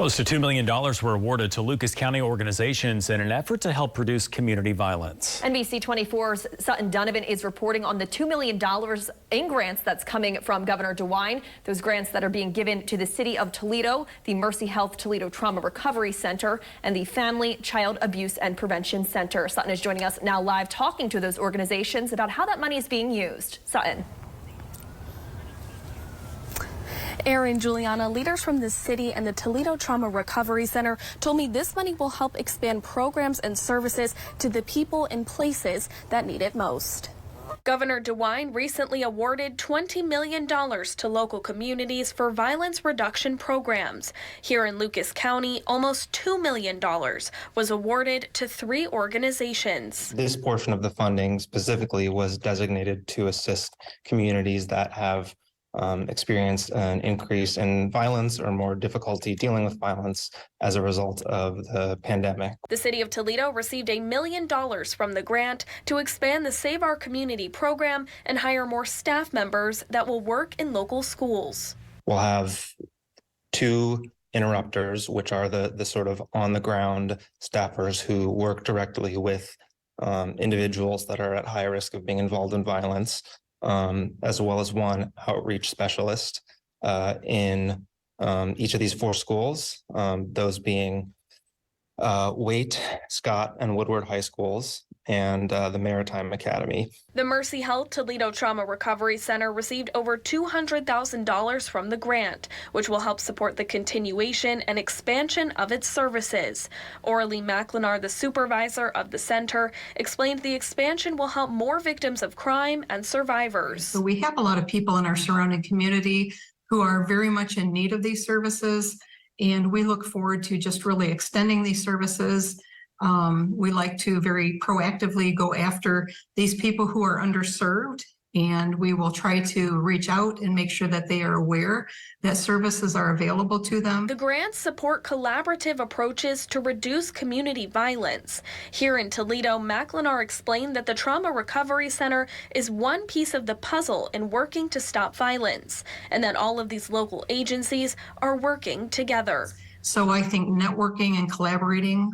Close to $2 million were awarded to Lucas County organizations in an effort to help reduce community violence. NBC 24's Sutton Donovan is reporting on the $2 million in grants that's coming from Governor DeWine. Those grants that are being given to the city of Toledo, the Mercy Health Toledo Trauma Recovery Center, and the Family Child Abuse and Prevention Center. Sutton is joining us now live talking to those organizations about how that money is being used. Sutton. Aaron, Juliana, leaders from the city and the Toledo Trauma Recovery Center told me this money will help expand programs and services to the people and places that need it most. Governor DeWine recently awarded $20 million to local communities for violence reduction programs. Here in Lucas County, almost $2 million was awarded to 3 organizations. This portion of the funding specifically was designated to assist communities that have experienced an increase in violence or more difficulty dealing with violence as a result of the pandemic. The city of Toledo received $1 million from the grant to expand the Save Our Community program and hire more staff members that will work in local schools. We'll have 2 interrupters, which are the sort of on the ground staffers who work directly with individuals that are at high risk of being involved in violence. As well as 1 outreach specialist in each of these 4 schools, those being Waite, Scott, and Woodward High Schools, and the Maritime Academy. The Mercy Health Toledo Trauma Recovery Center received over $200,000 from the grant, which will help support the continuation and expansion of its services. Orly McLenar, the supervisor of the center, explained the expansion will help more victims of crime and survivors. So we have a lot of people in our surrounding community who are very much in need of these services, and we look forward to just really extending these services. We like to very proactively go after these people who are underserved, and we will try to reach out and make sure that they are aware that services are available to them. The grants support collaborative approaches to reduce community violence. Here in Toledo, McLenar explained that the Trauma Recovery Center is one piece of the puzzle in working to stop violence, and that all of these local agencies are working together. So I think networking and collaborating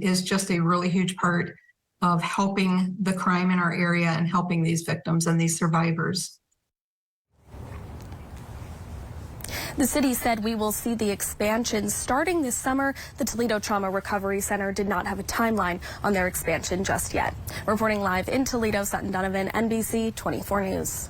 is just a really huge part of helping the crime in our area and helping these victims and these survivors. The city said we will see the expansion starting this summer. The Toledo Trauma Recovery Center did not have a timeline on their expansion just yet. Reporting live in Toledo, Sutton Donovan, NBC 24 News.